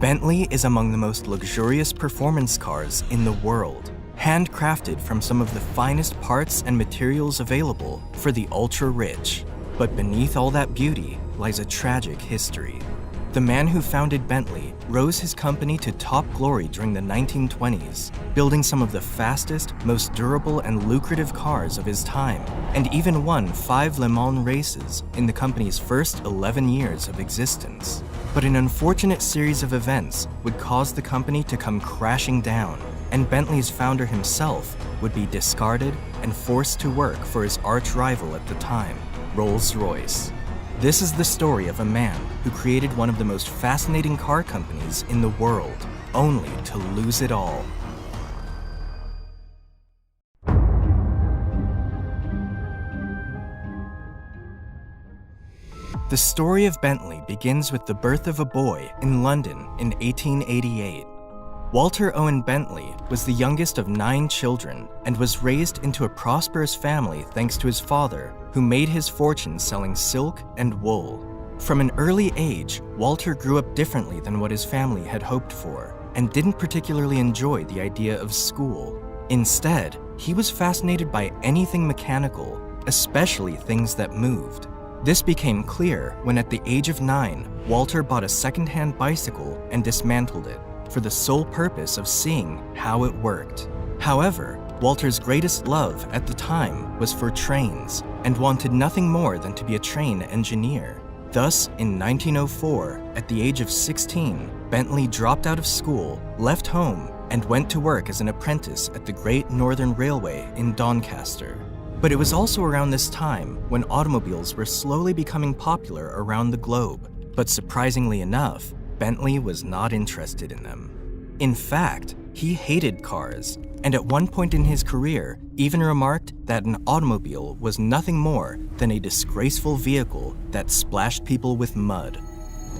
Bentley is among the most luxurious performance cars in the world, handcrafted from some of the finest parts and materials available for the ultra-rich. But beneath all that beauty lies a tragic history. The man who founded Bentley rose his company to top glory during the 1920s, building some of the fastest, most durable and lucrative cars of his time, and even won 5 Le Mans races in the company's first 11 years of existence. But an unfortunate series of events would cause the company to come crashing down, and Bentley's founder himself would be discarded and forced to work for his arch-rival at the time, Rolls-Royce. This is the story of a man who created one of the most fascinating car companies in the world, only to lose it all. The story of Bentley begins with the birth of a boy in London in 1888. Walter Owen Bentley was the youngest of 9 children and was raised into a prosperous family thanks to his father, who made his fortune selling silk and wool. From an early age, Walter grew up differently than what his family had hoped for, and didn't particularly enjoy the idea of school. Instead, he was fascinated by anything mechanical, especially things that moved. This became clear when at the age of 9, Walter bought a second-hand bicycle and dismantled it, for the sole purpose of seeing how it worked. However, Walter's greatest love at the time was for trains and wanted nothing more than to be a train engineer. Thus, in 1904, at the age of 16, Bentley dropped out of school, left home, and went to work as an apprentice at the Great Northern Railway in Doncaster. But it was also around this time when automobiles were slowly becoming popular around the globe. But surprisingly enough, Bentley was not interested in them. In fact, he hated cars, and at one point in his career even remarked that an automobile was nothing more than a disgraceful vehicle that splashed people with mud.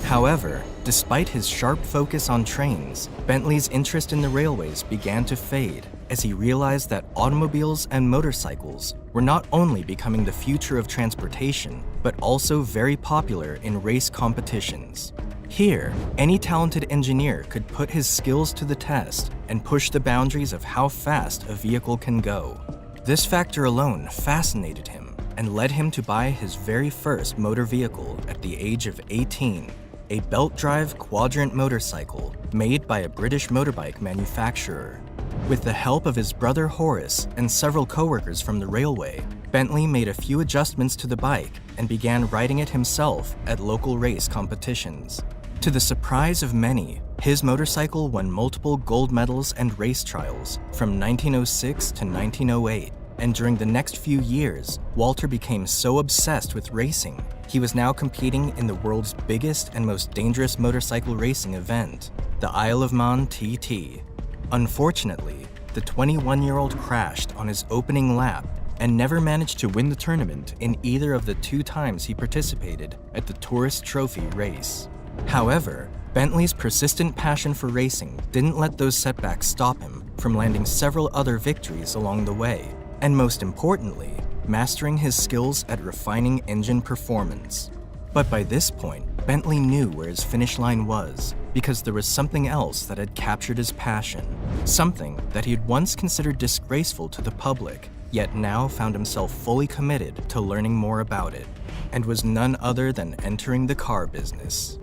However, despite his sharp focus on trains, Bentley's interest in the railways began to fade as he realized that automobiles and motorcycles were not only becoming the future of transportation, but also very popular in race competitions. Here, any talented engineer could put his skills to the test and push the boundaries of how fast a vehicle can go. This factor alone fascinated him and led him to buy his very first motor vehicle at the age of 18, a belt-drive quadrant motorcycle made by a British motorbike manufacturer. With the help of his brother Horace and several co-workers from the railway, Bentley made a few adjustments to the bike and began riding it himself at local race competitions. To the surprise of many, his motorcycle won multiple gold medals and race trials from 1906 to 1908, and during the next few years, Walter became so obsessed with racing, he was now competing in the world's biggest and most dangerous motorcycle racing event, the Isle of Man TT. Unfortunately, the 21-year-old crashed on his opening lap and never managed to win the tournament in either of the 2 times he participated at the Tourist Trophy race. However, Bentley's persistent passion for racing didn't let those setbacks stop him from landing several other victories along the way, and most importantly, mastering his skills at refining engine performance. But by this point, Bentley knew where his finish line was, because there was something else that had captured his passion, something that he had once considered disgraceful to the public, yet now found himself fully committed to learning more about it, and was none other than entering the car business.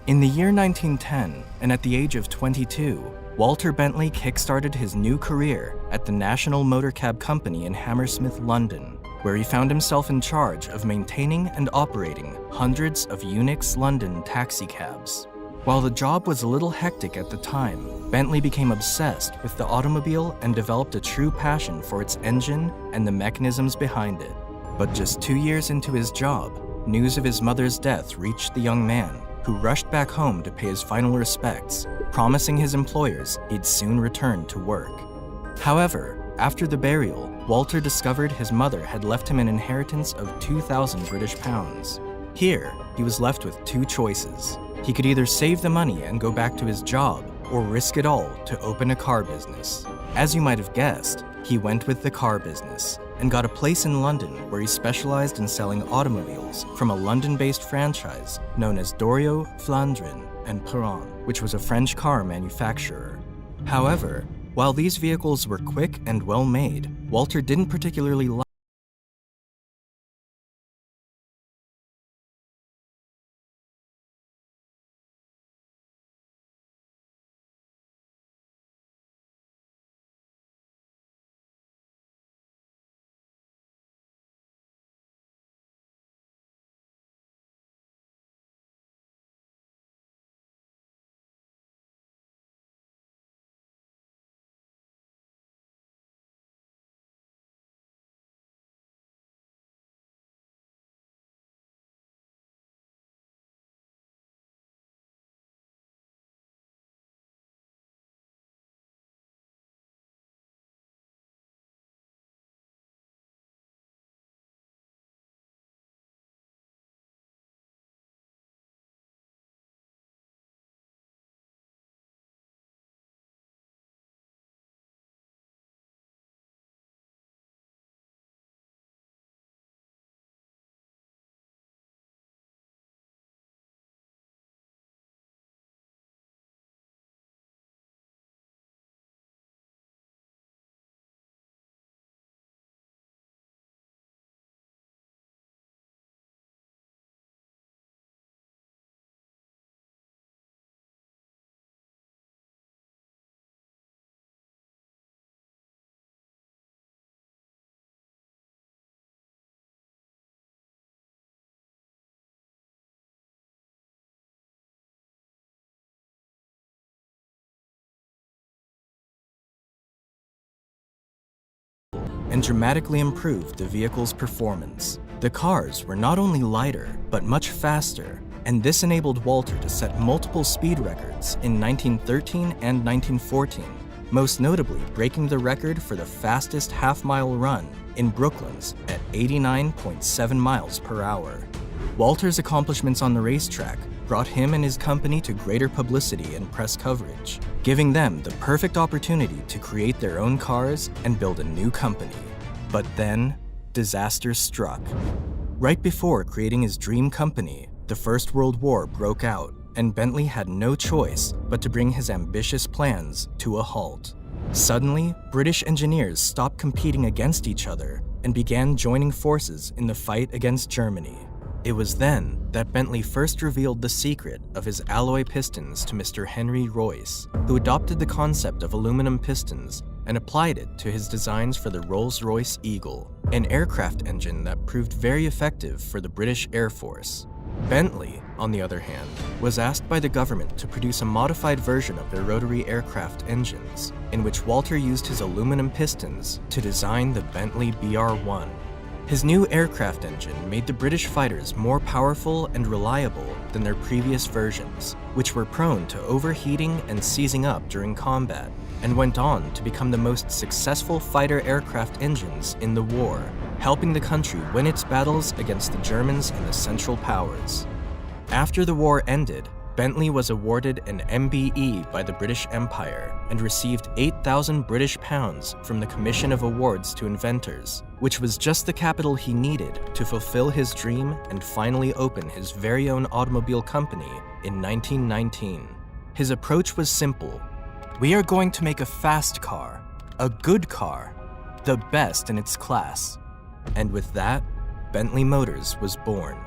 In the year 1910, and at the age of 22, Walter Bentley kickstarted his new career at the National Motor Cab Company in Hammersmith, London, where he found himself in charge of maintaining and operating hundreds of Unix London taxicabs. While the job was a little hectic at the time, Bentley became obsessed with the automobile and developed a true passion for its engine and the mechanisms behind it. But just 2 years into his job, news of his mother's death reached the young man, who rushed back home to pay his final respects, promising his employers he'd soon return to work. However, after the burial, Walter discovered his mother had left him an inheritance of 2,000 British pounds. Here, he was left with 2 choices. He could either save the money and go back to his job, or risk it all to open a car business. As you might have guessed, he went with the car business, and got a place in London where he specialized in selling automobiles from a London-based franchise known as Dorio, Flandrin, and Perron, which was a French car manufacturer. However, while these vehicles were quick and well-made, Walter didn't particularly like and dramatically improved the vehicle's performance. The cars were not only lighter, but much faster, and this enabled Walter to set multiple speed records in 1913 and 1914, most notably breaking the record for the fastest half-mile run in Brooklands at 89.7 miles per hour. Walter's accomplishments on the racetrack brought him and his company to greater publicity and press coverage, giving them the perfect opportunity to create their own cars and build a new company. But then, disaster struck. Right before creating his dream company, the First World War broke out, and Bentley had no choice but to bring his ambitious plans to a halt. Suddenly, British engineers stopped competing against each other and began joining forces in the fight against Germany. It was then that Bentley first revealed the secret of his alloy pistons to Mr. Henry Royce, who adopted the concept of aluminum pistons and applied it to his designs for the Rolls-Royce Eagle, an aircraft engine that proved very effective for the British Air Force. Bentley, on the other hand, was asked by the government to produce a modified version of their rotary aircraft engines, in which Walter used his aluminum pistons to design the Bentley BR-1. His new aircraft engine made the British fighters more powerful and reliable than their previous versions, which were prone to overheating and seizing up during combat, and went on to become the most successful fighter aircraft engines in the war, helping the country win its battles against the Germans and the Central Powers. After the war ended, Bentley was awarded an MBE by the British Empire and received £8,000 from the Commission of Awards to Inventors, which was just the capital he needed to fulfill his dream and finally open his very own automobile company in 1919. His approach was simple. We are going to make a fast car, a good car, the best in its class. And with that, Bentley Motors was born.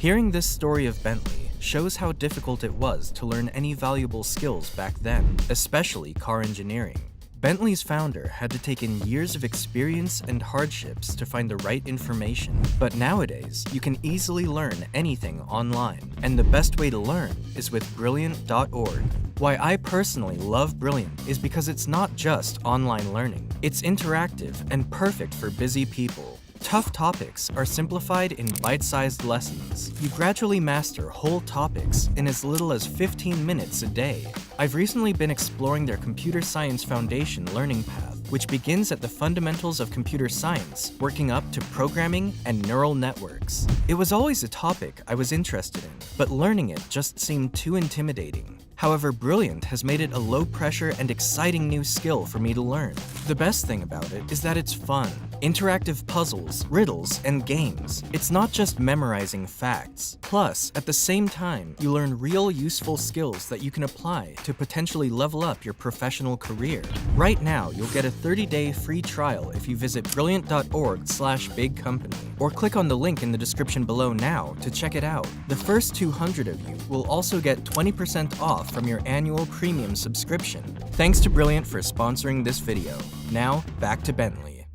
Hearing this story of Bentley shows how difficult it was to learn any valuable skills back then, especially car engineering. Bentley's founder had to take in years of experience and hardships to find the right information, but nowadays you can easily learn anything online, and the best way to learn is with Brilliant.org. Why I personally love Brilliant is because it's not just online learning, it's interactive and perfect for busy people. Tough topics are simplified in bite-sized lessons. You gradually master whole topics in as little as 15 minutes a day. I've recently been exploring their Computer Science Foundation learning path, which begins at the fundamentals of computer science, working up to programming and neural networks. It was always a topic I was interested in, but learning it just seemed too intimidating. However, Brilliant has made it a low-pressure and exciting new skill for me to learn. The best thing about it is that it's fun. Interactive puzzles, riddles, and games. It's not just memorizing facts. Plus, at the same time, you learn real useful skills that you can apply to potentially level up your professional career. Right now, you'll get a 30-day free trial if you visit brilliant.org/bigcompany or click on the link in the description below now to check it out. The first 200 of you will also get 20% off from your annual premium subscription. Thanks to Brilliant for sponsoring this video. Now, back to Bentley.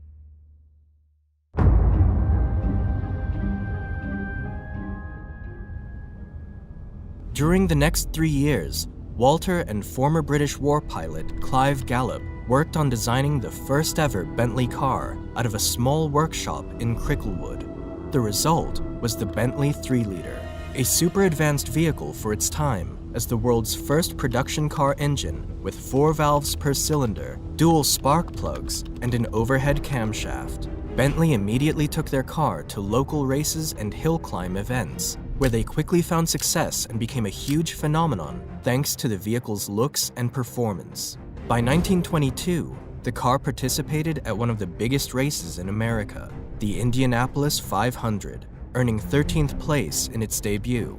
During the next 3 years, Walter and former British war pilot Clive Gallup worked on designing the first ever Bentley car out of a small workshop in Cricklewood. The result was the Bentley 3-liter, a super advanced vehicle for its time as the world's first production car engine with 4 valves per cylinder, dual spark plugs, and an overhead camshaft. Bentley immediately took their car to local races and hill climb events, where they quickly found success and became a huge phenomenon thanks to the vehicle's looks and performance. By 1922, the car participated at one of the biggest races in America, the Indianapolis 500, earning 13th place in its debut.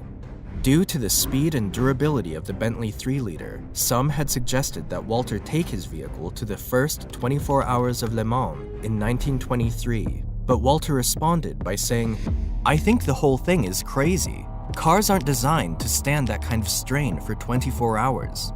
Due to the speed and durability of the Bentley 3-liter, some had suggested that Walter take his vehicle to the first 24 Hours of Le Mans in 1923, but Walter responded by saying, "I think the whole thing is crazy. Cars aren't designed to stand that kind of strain for 24 hours.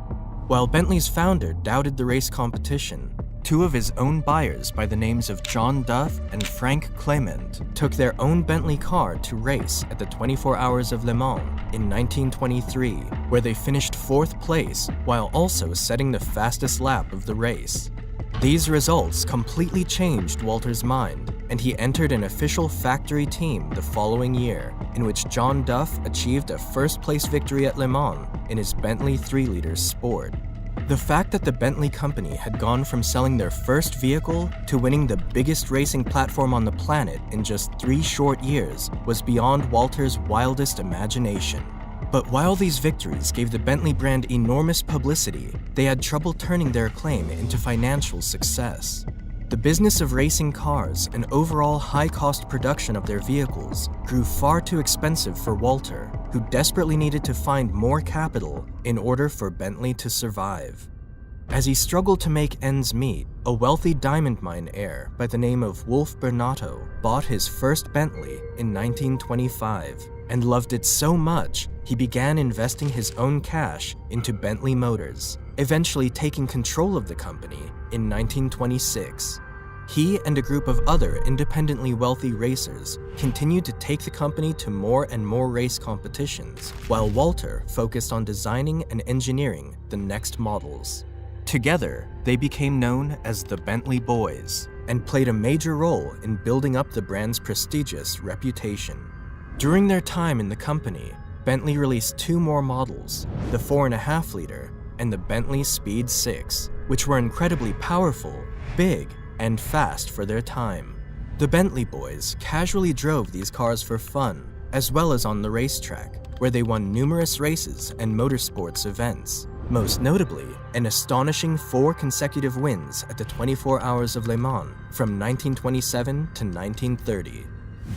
While Bentley's founder doubted the race competition, 2 of his own buyers by the names of John Duff and Frank Clement took their own Bentley car to race at the 24 Hours of Le Mans in 1923, where they finished 4th place while also setting the fastest lap of the race. These results completely changed Walter's mind, and he entered an official factory team the following year, in which John Duff achieved a first-place victory at Le Mans in his Bentley 3-liter Sport. The fact that the Bentley company had gone from selling their first vehicle to winning the biggest racing platform on the planet in just 3 short years was beyond Walter's wildest imagination. But while these victories gave the Bentley brand enormous publicity, they had trouble turning their acclaim into financial success. The business of racing cars and overall high-cost production of their vehicles grew far too expensive for Walter, who desperately needed to find more capital in order for Bentley to survive. As he struggled to make ends meet, a wealthy diamond mine heir by the name of Wolf Bernato bought his first Bentley in 1925 and loved it so much he began investing his own cash into Bentley Motors, eventually taking control of the company in 1926. He and a group of other independently wealthy racers continued to take the company to more and more race competitions, while Walter focused on designing and engineering the next models. Together, they became known as the Bentley Boys and played a major role in building up the brand's prestigious reputation. During their time in the company, Bentley released 2 more models, the 4.5-liter and the Bentley Speed 6, which were incredibly powerful, big, and fast for their time. The Bentley Boys casually drove these cars for fun, as well as on the racetrack, where they won numerous races and motorsports events, most notably an astonishing 4 consecutive wins at the 24 Hours of Le Mans from 1927 to 1930.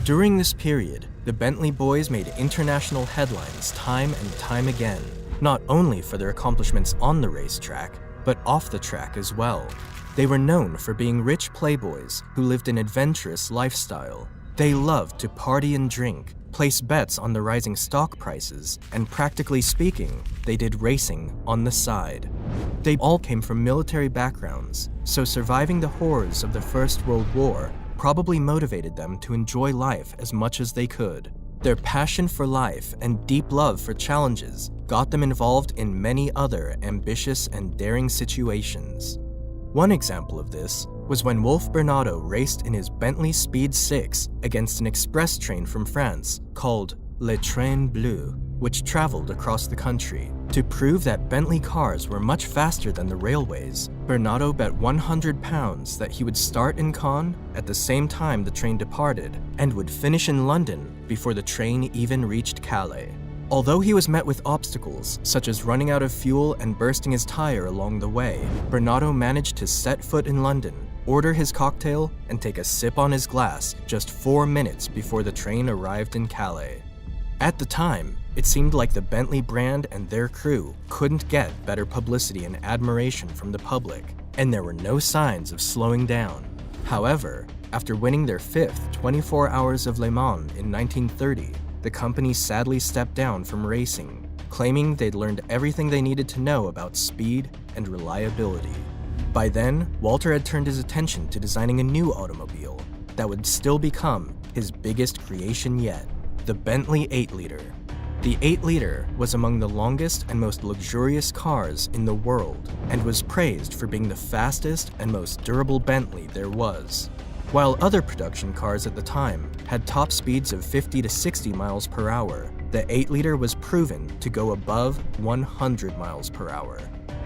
During this period, the Bentley Boys made international headlines time and time again, not only for their accomplishments on the racetrack, but off the track as well. They were known for being rich playboys who lived an adventurous lifestyle. They loved to party and drink, place bets on the rising stock prices, and practically speaking, they did racing on the side. They all came from military backgrounds, so surviving the horrors of the First World War probably motivated them to enjoy life as much as they could. Their passion for life and deep love for challenges got them involved in many other ambitious and daring situations. One example of this was when Wolf Bernato raced in his Bentley Speed 6 against an express train from France called Le Train Bleu, which traveled across the country. To prove that Bentley cars were much faster than the railways, Bernato bet £100 that he would start in Caen at the same time the train departed and would finish in London before the train even reached Calais. Although he was met with obstacles, such as running out of fuel and bursting his tire along the way, Bernardo managed to set foot in London, order his cocktail, and take a sip on his glass just 4 minutes before the train arrived in Calais. At the time, it seemed like the Bentley brand and their crew couldn't get better publicity and admiration from the public, and there were no signs of slowing down. However, after winning their 5th 24 Hours of Le Mans in 1930, the company sadly stepped down from racing, claiming they'd learned everything they needed to know about speed and reliability. By then, Walter had turned his attention to designing a new automobile that would still become his biggest creation yet, the Bentley 8-liter. The 8-liter was among the longest and most luxurious cars in the world and was praised for being the fastest and most durable Bentley there was. While other production cars at the time had top speeds of 50 to 60 miles per hour, the 8-liter was proven to go above 100 miles per hour.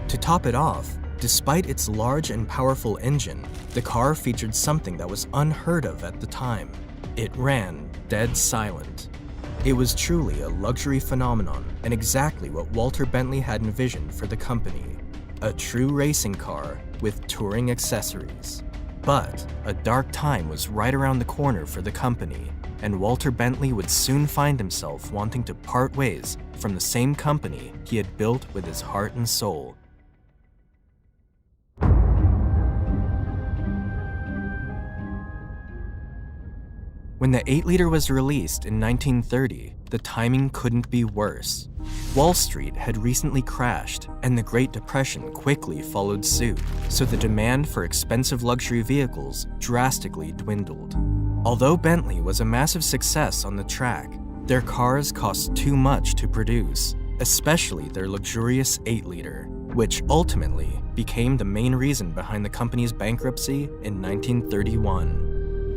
To top it off, despite its large and powerful engine, the car featured something that was unheard of at the time. It ran dead silent. It was truly a luxury phenomenon and exactly what Walter Bentley had envisioned for the company, a true racing car with touring accessories. But a dark time was right around the corner for the company, and Walter Bentley would soon find himself wanting to part ways from the same company he had built with his heart and soul. When the 8-liter was released in 1930, the timing couldn't be worse. Wall Street had recently crashed, and the Great Depression quickly followed suit, so the demand for expensive luxury vehicles drastically dwindled. Although Bentley was a massive success on the track, their cars cost too much to produce, especially their luxurious 8-liter, which ultimately became the main reason behind the company's bankruptcy in 1931.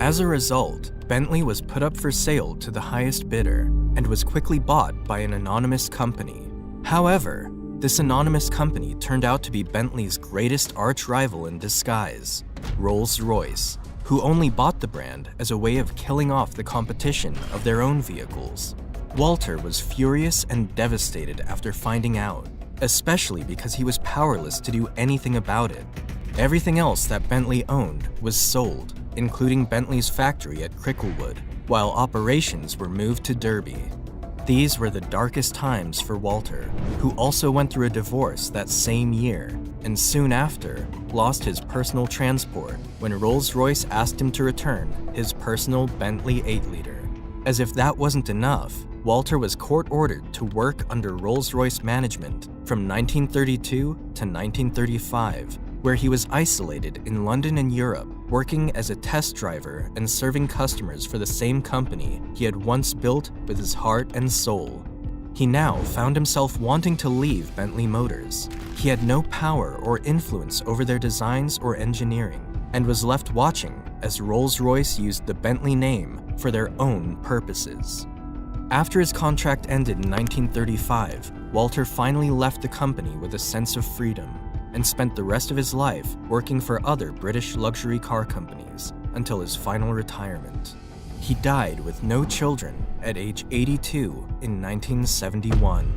As a result, Bentley was put up for sale to the highest bidder and was quickly bought by an anonymous company. However, this anonymous company turned out to be Bentley's greatest arch-rival in disguise, Rolls-Royce, who only bought the brand as a way of killing off the competition of their own vehicles. Walter was furious and devastated after finding out, especially because he was powerless to do anything about it. Everything else that Bentley owned was sold, including Bentley's factory at Cricklewood, while operations were moved to Derby. These were the darkest times for Walter, who also went through a divorce that same year, and soon after, lost his personal transport when Rolls-Royce asked him to return his personal Bentley 8-liter. As if that wasn't enough, Walter was court-ordered to work under Rolls-Royce management from 1932 to 1935, where he was isolated in London and Europe, working as a test driver and serving customers for the same company he had once built with his heart and soul. He now found himself wanting to leave Bentley Motors. He had no power or influence over their designs or engineering, and was left watching as Rolls-Royce used the Bentley name for their own purposes. After his contract ended in 1935, Walter finally left the company with a sense of freedom, and spent the rest of his life working for other British luxury car companies until his final retirement. He died with no children at age 82 in 1971.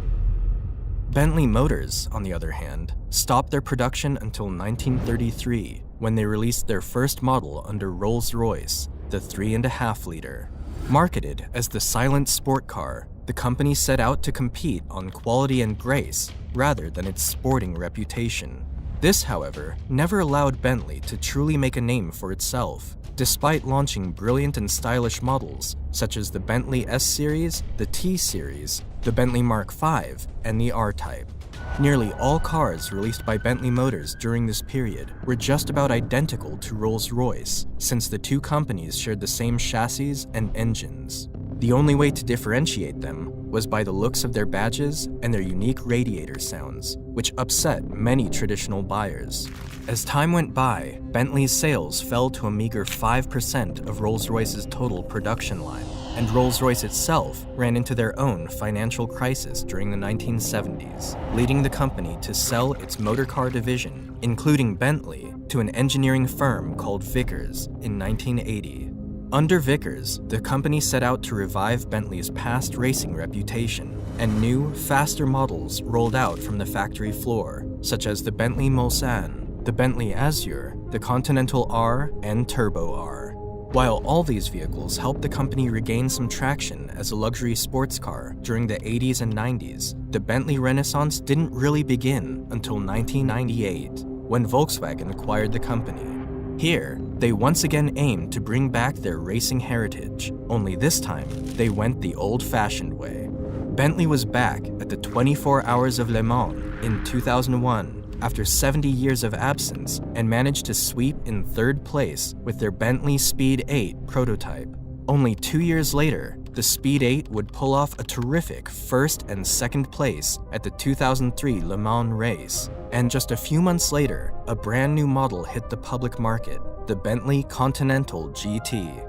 Bentley Motors, on the other hand, stopped their production until 1933, when they released their first model under Rolls-Royce, the 3.5-liter. Marketed as the silent sport car, the company set out to compete on quality and grace rather than its sporting reputation. This, however, never allowed Bentley to truly make a name for itself, despite launching brilliant and stylish models such as the Bentley S-Series, the T-Series, the Bentley Mark V, and the R-Type. Nearly all cars released by Bentley Motors during this period were just about identical to Rolls-Royce, since the two companies shared the same chassis and engines. The only way to differentiate them was by the looks of their badges and their unique radiator sounds, which upset many traditional buyers. As time went by, Bentley's sales fell to a meager 5% of Rolls-Royce's total production line, and Rolls-Royce itself ran into their own financial crisis during the 1970s, leading the company to sell its motorcar division, including Bentley, to an engineering firm called Vickers in 1980. Under Vickers, the company set out to revive Bentley's past racing reputation, and new, faster models rolled out from the factory floor, such as the Bentley Mulsanne, the Bentley Azure, the Continental R, and Turbo R. While all these vehicles helped the company regain some traction as a luxury sports car during the 80s and 90s, the Bentley Renaissance didn't really begin until 1998, when Volkswagen acquired the company. Here, they once again aimed to bring back their racing heritage, only this time, they went the old-fashioned way. Bentley was back at the 24 Hours of Le Mans in 2001 after 70 years of absence and managed to sweep in third place with their Bentley Speed 8 prototype. Only 2 years later, the Speed 8 would pull off a terrific first and second place at the 2003 Le Mans race. And just a few months later, a brand new model hit the public market, the Bentley Continental GT.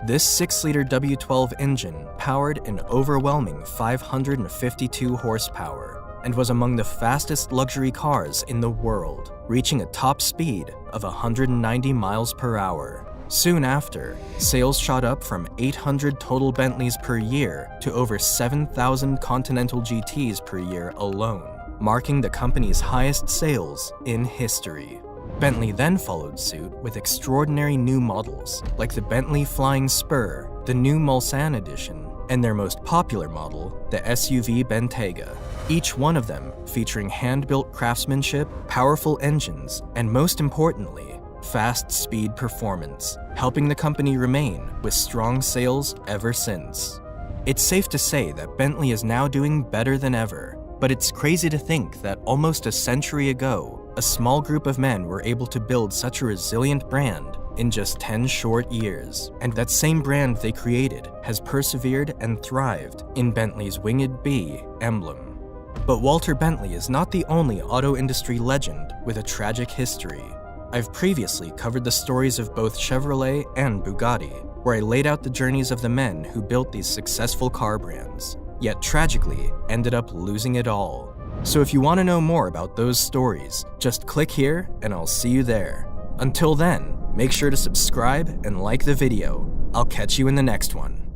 This 6-liter W12 engine powered an overwhelming 552 horsepower and was among the fastest luxury cars in the world, reaching a top speed of 190 miles per hour. Soon after, sales shot up from 800 total Bentleys per year to over 7,000 Continental GTs per year alone, marking the company's highest sales in history. Bentley then followed suit with extraordinary new models like the Bentley Flying Spur, the new Mulsanne edition, and their most popular model, the SUV Bentayga, each one of them featuring hand-built craftsmanship, powerful engines, and most importantly, fast speed performance, helping the company remain with strong sales ever since. It's safe to say that Bentley is now doing better than ever, but it's crazy to think that almost a century ago, a small group of men were able to build such a resilient brand in just 10 short years, and that same brand they created has persevered and thrived in Bentley's winged bee emblem. But Walter Bentley is not the only auto industry legend with a tragic history. I've previously covered the stories of both Chevrolet and Bugatti, where I laid out the journeys of the men who built these successful car brands, yet tragically ended up losing it all. So if you want to know more about those stories, just click here and I'll see you there. Until then, make sure to subscribe and like the video. I'll catch you in the next one.